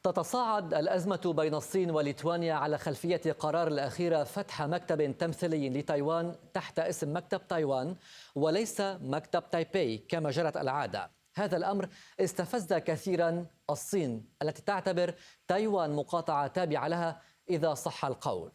تتصاعد الأزمة بين الصين وليتوانيا على خلفية قرار الأخير فتح مكتب تمثيلي لتايوان تحت اسم مكتب تايوان وليس مكتب تايبي كما جرت العادة. هذا الأمر استفز كثيرا الصين التي تعتبر تايوان مقاطعة تابعة لها إذا صح القول.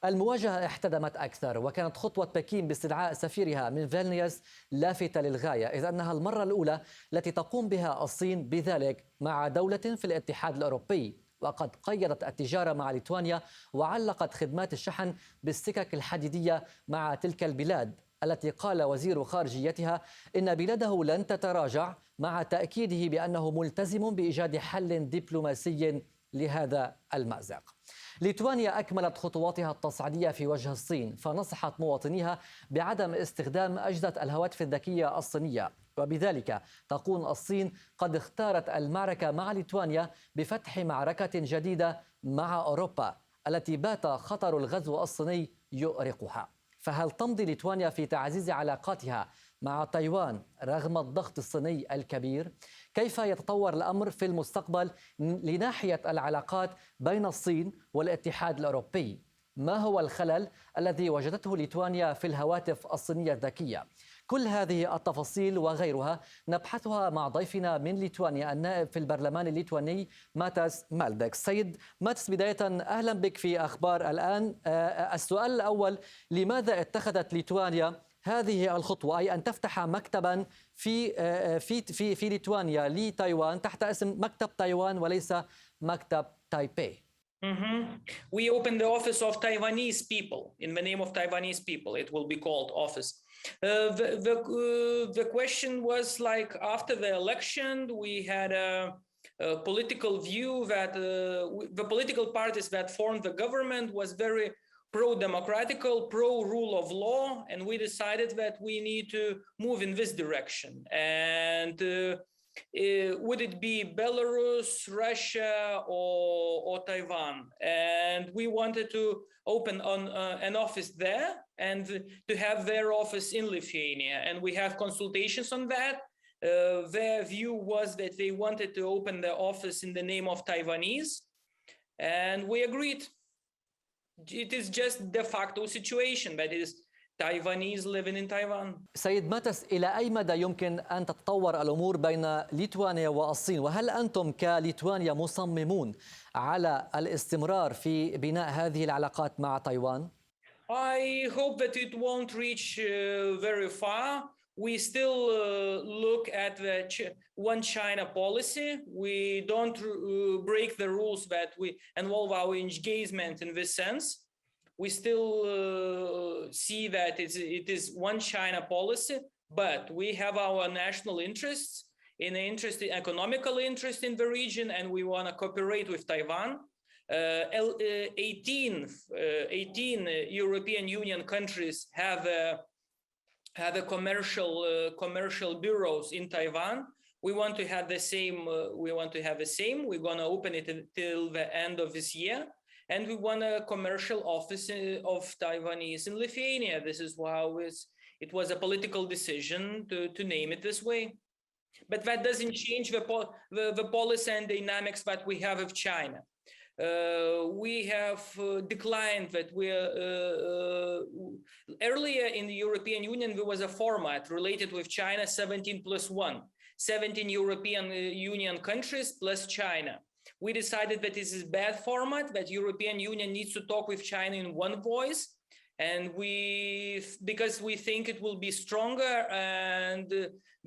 المواجهة احتدمت أكثر، وكانت خطوة بكين باستدعاء سفيرها من فيلنيوس لافتة للغاية، إذ أنها المرة الأولى التي تقوم بها الصين بذلك مع دولة في الاتحاد الأوروبي، وقد قيدت التجارة مع ليتوانيا وعلقت خدمات الشحن بالسكك الحديدية مع تلك البلاد التي قال وزير خارجيتها إن بلاده لن تتراجع، مع تأكيده بأنه ملتزم بإيجاد حل دبلوماسي لهذا المأزق. ليتوانيا أكملت خطواتها التصعيدية في وجه الصين، فنصحت مواطنيها بعدم استخدام أجهزة الهواتف الذكية الصينية، وبذلك تكون الصين قد اختارت المعركة مع ليتوانيا بفتح معركة جديدة مع أوروبا التي بات خطر الغزو الصيني يؤرقها. فهل تمضي ليتوانيا في تعزيز علاقاتها مع تايوان رغم الضغط الصيني الكبير؟ كيف يتطور الأمر في المستقبل لناحية العلاقات بين الصين والاتحاد الأوروبي؟ ما هو الخلل الذي وجدته ليتوانيا في الهواتف الصينية الذكية؟ كل هذه التفاصيل وغيرها نبحثها مع ضيفنا من ليتوانيا النائب في البرلمان الليتواني ماتاس مالدكس. سيد ماتس، بداية أهلا بك في أخبار الآن. السؤال الأول: لماذا اتخذت ليتوانيا هذه الخطوة، أي أن تفتح مكتبا في ليتوانيا لتايوان تحت اسم مكتب تايوان وليس مكتب تايبي؟ We opened the office of Taiwanese people in the name of Taiwanese people. It will be called office. The question was like after the election, we had a political view that the political parties that formed the government was very pro-democratical, pro-rule of law, and we decided that we need to move in this direction. And would it be Belarus, Russia, or Taiwan? And we wanted to open an office there and to have their office in Lithuania. And we have consultations on that. Their view was that they wanted to open the office in the name of Taiwanese, and we agreed. It is just de facto situation, that is Taiwanese living in Taiwan. سيد ماتس، إلى أي مدى يمكن أن تتطور الأمور بين ليتوانيا والصين؟ وهل أنتم كليتوانيا مصممون على الاستمرار في بناء هذه العلاقات مع تايوان؟ I hope that it won't reach very far. We still look at the one China policy. We don't break the rules that we involve our engagement in this sense. We still see that it is one China policy, but we have our national interests, economical interest in the region, and we want to cooperate with Taiwan. 18 European Union countries have a commercial bureaus in Taiwan. We want to have the same. We're going to open it until the end of this year. And we want a commercial office of Taiwanese in Lithuania. This is how it was a political decision to name it this way. But that doesn't change the policy and dynamics that we have with China. We have declined that earlier in the European Union, there was a format related with China 17+1, 17 European Union countries plus China. We decided that this is bad format, that European Union needs to talk with China in one voice. And because we think it will be stronger and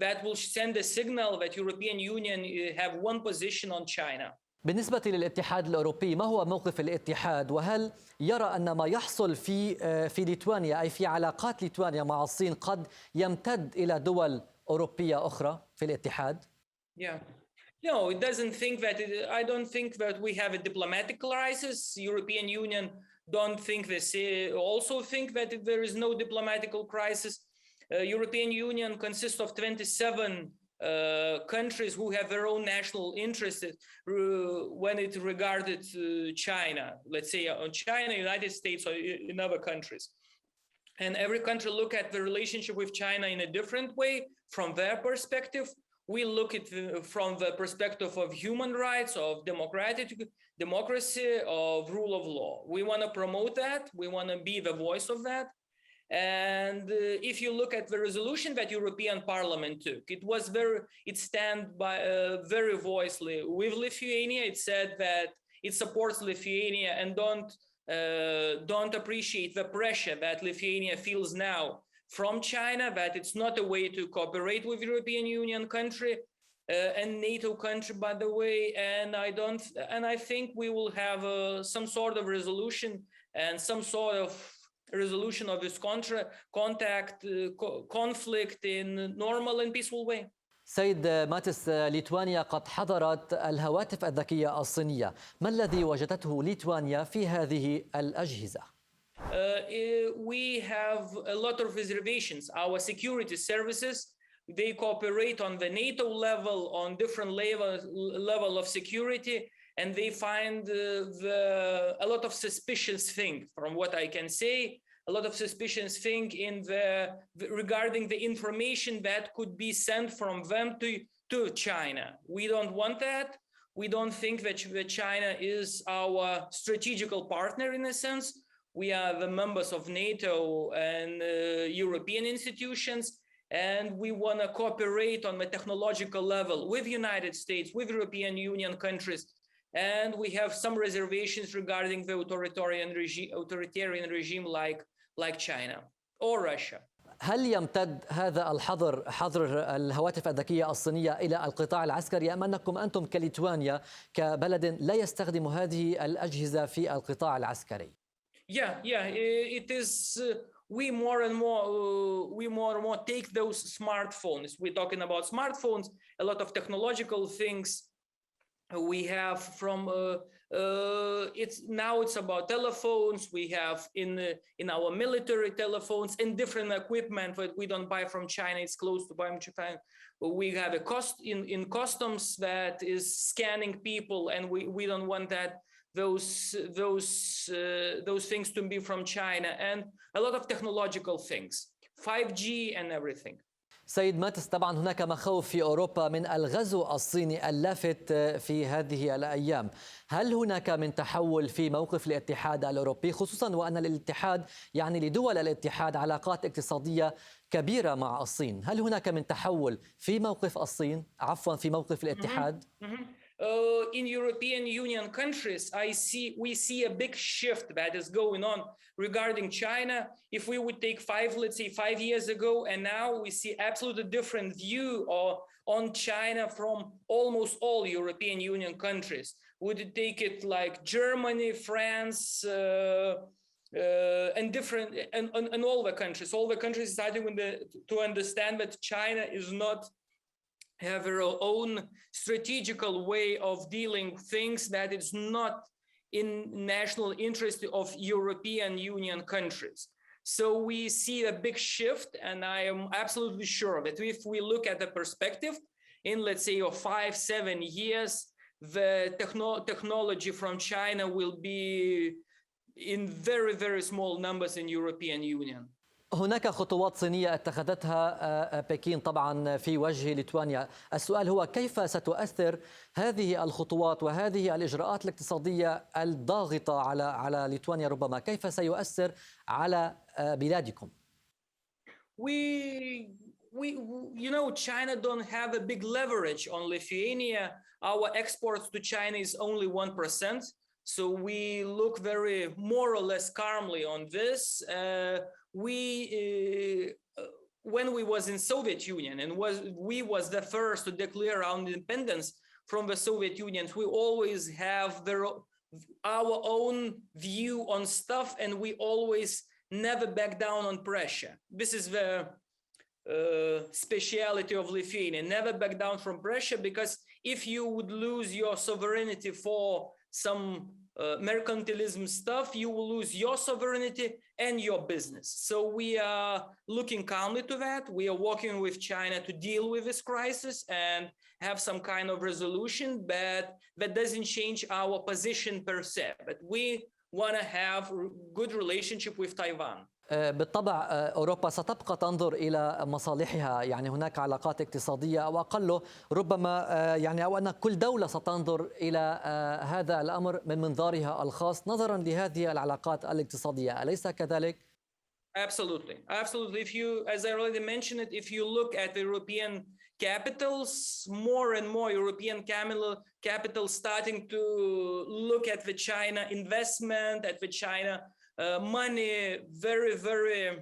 that will send a signal that European Union have one position on China. بالنسبة للاتحاد الأوروبي، ما هو موقف الاتحاد؟ وهل يرى أن ما يحصل في ليتوانيا، أي في علاقات ليتوانيا مع الصين، قد يمتد إلى دول أوروبية أخرى في الاتحاد؟ Yeah. No, it doesn't think that. I don't think that we have a diplomatic crisis. European Union don't think this. Also think that there is no diplomatic crisis. European Union consists of 27 countries who have their own national interests when it regarded China. Let's say on China, United States, or in other countries. And every country look at the relationship with China in a different way from their perspective. We look at from the perspective of human rights, of democracy, of rule of law. We want to promote that. We want to be the voice of that. And if you look at the resolution that European Parliament took, it stand by very voicely with Lithuania. It said that it supports Lithuania and don't appreciate the pressure that Lithuania feels now from China, that it's not a way to cooperate with European Union country and NATO country, by the way. And I think we will have some sort of resolution and some sort of resolution of this conflict in normal and peaceful way. سيد ماتس، ليتوانيا قد حظرت الهواتف الذكية الصينية، ما الذي وجدته ليتوانيا في هذه الأجهزة؟ We have a lot of reservations. Our security services, they cooperate on the NATO level, on different level of security, and they find a lot of suspicious thing, from what I can say, a lot of suspicious thing regarding the information that could be sent from them to China. We don't want that. We don't think that China is our strategical partner in a sense. We are the members of NATO and European institutions, and we want to cooperate on the technological level with United States, with European Union countries, and we have some reservations regarding the authoritarian regime like China or Russia. هل يمتد هذا الحظر، حظر الهواتف الذكية الصينية، إلى القطاع العسكري، أم أنكم أنتم كليتوانيا كبلد لا يستخدم هذه الأجهزة في القطاع العسكري؟ It is. We more and more take those smartphones. We're talking about smartphones, a lot of technological things we have from. It's about telephones. We have in our military telephones and different equipment that we don't buy from China. It's close to buying Japan. We have a cost in customs that is scanning people, and we don't want that. Those things to be from China, and a lot of technological things, 5G and everything. سيد ماتس، طبعا هناك مخاوف في أوروبا من الغزو الصيني اللافت في هذه الأيام. هل هناك من تحول في موقف الاتحاد الأوروبي، خصوصا وأن الاتحاد يعني لدول الاتحاد علاقات اقتصادية كبيرة مع الصين؟ هل هناك من تحول في موقف الصين، عفوا في موقف الاتحاد؟ In European Union countries, we see a big shift that is going on regarding China. If we would take 5 years ago, and now we see absolutely different view on China from almost all European Union countries. Would you take it like Germany, France, and different, and all the countries starting to understand that China is not have their own strategical way of dealing things, that it's not in national interest of European Union countries. So we see a big shift, and I am absolutely sure that if we look at the perspective in, let's say, 5-7 years, the technology from China will be in very, very small numbers in European Union. هناك خطوات صينية اتخذتها بكين طبعا في وجه ليتوانيا. السؤال هو كيف ستؤثر هذه الخطوات وهذه الإجراءات الاقتصادية الضاغطة على ليتوانيا، ربما كيف سيؤثر على بلادكم؟ China don't have a big leverage on Lithuania. Our exports to China is only 1%. So we look very more or less calmly on this. When we was in Soviet Union and we was the first to declare our independence from the Soviet Union, we always have our own view on stuff, and we always never back down on pressure. This is the speciality of Lithuania, never back down from pressure, because if you would lose your sovereignty for some mercantilism stuff, you will lose your sovereignty and your business. So we are looking calmly to that. We are working with China to deal with this crisis and have some kind of resolution, but that doesn't change our position per se. But we want to have a good relationship with Taiwan. بالطبع أوروبا ستبقى تنظر إلى مصالحها، يعني هناك علاقات اقتصادية أو أقله ربما، يعني أو أن كل دولة ستنظر إلى هذا الأمر من منظارها الخاص نظرا لهذه العلاقات الاقتصادية، أليس كذلك؟ Absolutely. Absolutely. If you, as I already mentioned it, if you look at the European capitals, more and more European capitals starting to look at the China investment, at the China money, very, very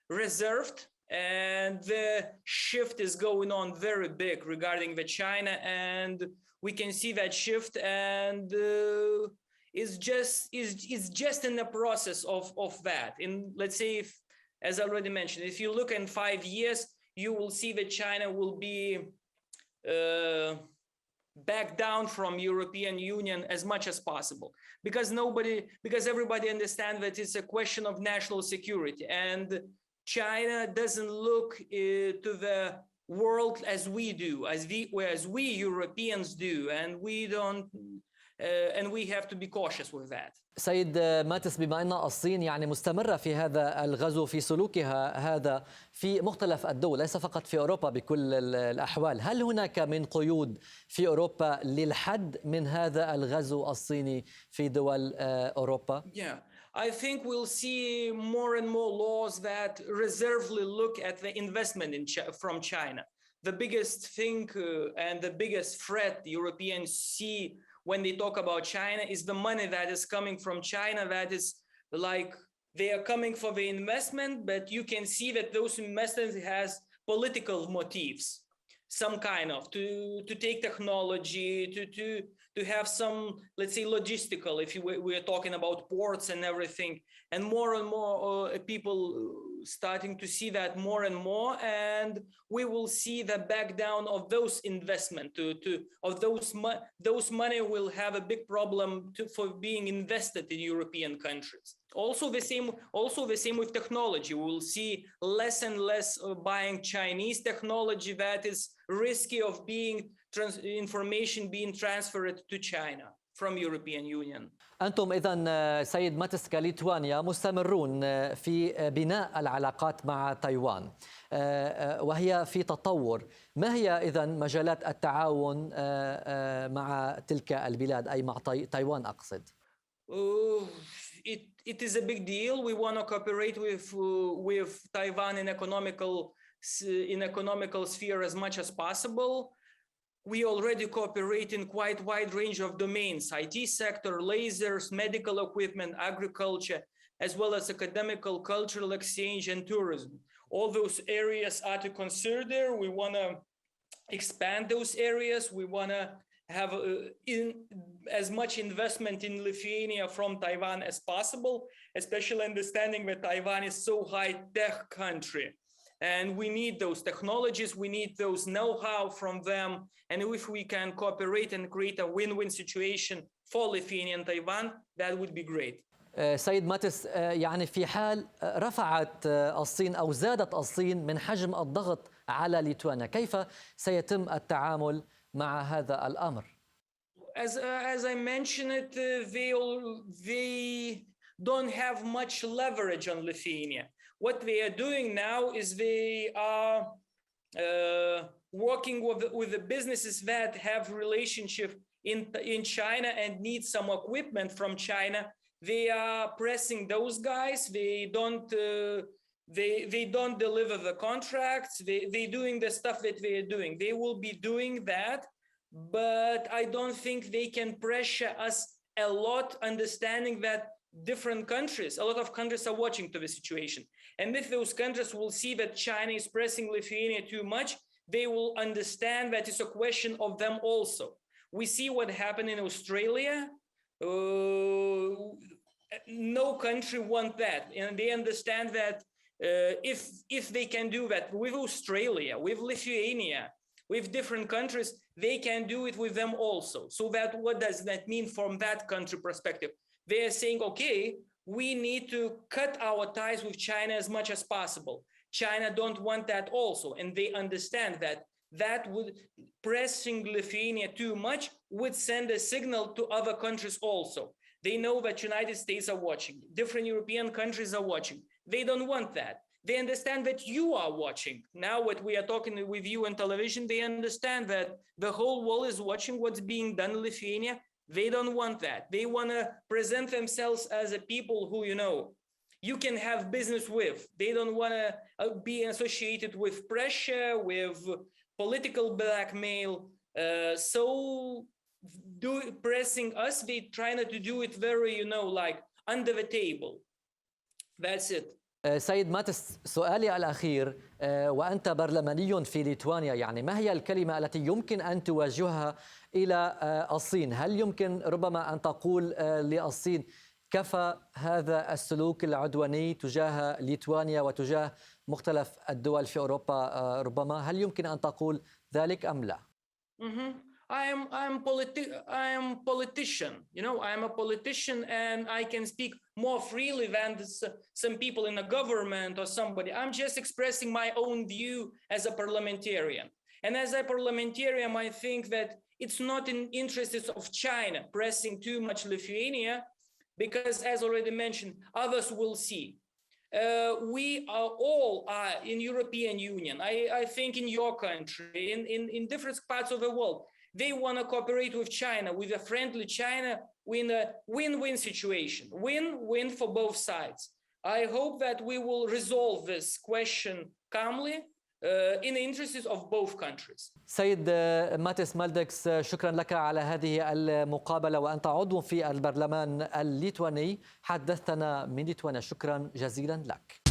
reserved. And the shift is going on very big regarding the China. And we can see that shift, and is just in the process of that. In, let's say, if, as I already mentioned, if you look in 5 years, you will see that China will be back down from European Union as much as possible, because everybody understands that it's a question of national security, and China doesn't look to the world as we do, as we Europeans do, and we don't. And we have to be cautious with that. سيد ماتس، بما أن الصين يعني مستمرة في هذا الغزو في سلوكها هذا في مختلف الدول، ليس فقط في أوروبا بكل الأحوال، هل هناك من قيود في أوروبا للحد من هذا الغزو الصيني في دول أوروبا؟ Yeah, I think we'll see more and more laws that reservedly look at the investment from China. The biggest thing and the biggest threat the Europeans see when they talk about China is the money that is coming from China, that is like they are coming for the investment, but you can see that those investments has political motives, some kind of to take technology, to have some, let's say, logistical, if we're talking about ports and everything. And more people starting to see that more and more, and we will see the back down of those investment of those money will have a big problem for being invested in European countries. Also the same with technology. We will see less and less buying Chinese technology that is risky of being information being transferred to China from European Union. أنتم إذن سيد ماتس كليتوانيا مستمرون في بناء العلاقات مع تايوان وهي في تطور، ما هي إذن مجالات التعاون مع تلك البلاد أي مع تايوان أقصد؟ It is a big deal. We want to cooperate with Taiwan in economical sphere as much as possible. We already cooperate in quite wide range of domains: IT sector, lasers, medical equipment, agriculture, as well as academical, cultural exchange, and tourism. All those areas are to consider. We want to expand those areas. We want to have as much investment in Lithuania from Taiwan as possible, especially understanding that Taiwan is so high-tech country. And we need those technologies, we need those know-how from them. And if we can cooperate and create a win-win situation for Lithuania and Taiwan, that would be great. سيد ماتس، يعني في حال رفعت الصين أو زادت الصين من حجم الضغط على ليتوانيا، كيف سيتم التعامل مع هذا الأمر؟ As I mentioned it, they don't have much leverage on Lithuania. What they are doing now is they are working with the businesses that have relationship in China and need some equipment from China. They are pressing those guys. They don't deliver the contracts. They doing the stuff that they are doing. They will be doing that, but I don't think they can pressure us a lot, understanding that a lot of countries are watching to the situation. And if those countries will see that China is pressing Lithuania too much, they will understand that it's a question of them also. We see what happened in Australia. No country wants that. And they understand that if they can do that with Australia, with Lithuania, with different countries, they can do it with them also. So that, what does that mean from that country perspective? They are saying, okay, we need to cut our ties with China as much as possible. China don't want that also. And they understand that would pressing Lithuania too much would send a signal to other countries also. They know that United States are watching, different European countries are watching. They don't want that. They understand that you are watching. Now what we are talking with you on television, they understand that the whole world is watching what's being done in Lithuania. They don't want that. They want to present themselves as a people who, you can have business with. They don't want to be associated with pressure, with political blackmail. So pressing us, they try not to do it very, like under the table. That's it. سيد ماتس، سؤالي الأخير، وأنت برلماني في ليتوانيا، يعني ما هي الكلمة التي يمكن أن توجهها إلى الصين؟ هل يمكن ربما أن تقول للصين كفى هذا السلوك العدواني تجاه ليتوانيا وتجاه مختلف الدول في أوروبا ربما؟ هل يمكن أن تقول ذلك أم لا؟ I'm politician. I'm a politician, and I can speak more freely than some people in the government or somebody. I'm just expressing my own view as a parliamentarian. And as a parliamentarian, I think that it's not in interests of China pressing too much Lithuania, because as already mentioned, others will see. We are all in European Union. I think in your country, in different parts of the world, they want to cooperate with China, with a friendly China, in a win-win situation, win-win for both sides. I hope that we will resolve this question calmly in the interests of both countries. سيد ماتس مالدكس، شكرا لك على هذه المقابلة، وأنت عضو في البرلمان الليتواني، حدثتنا من ليتوانيا. شكرا جزيلا لك.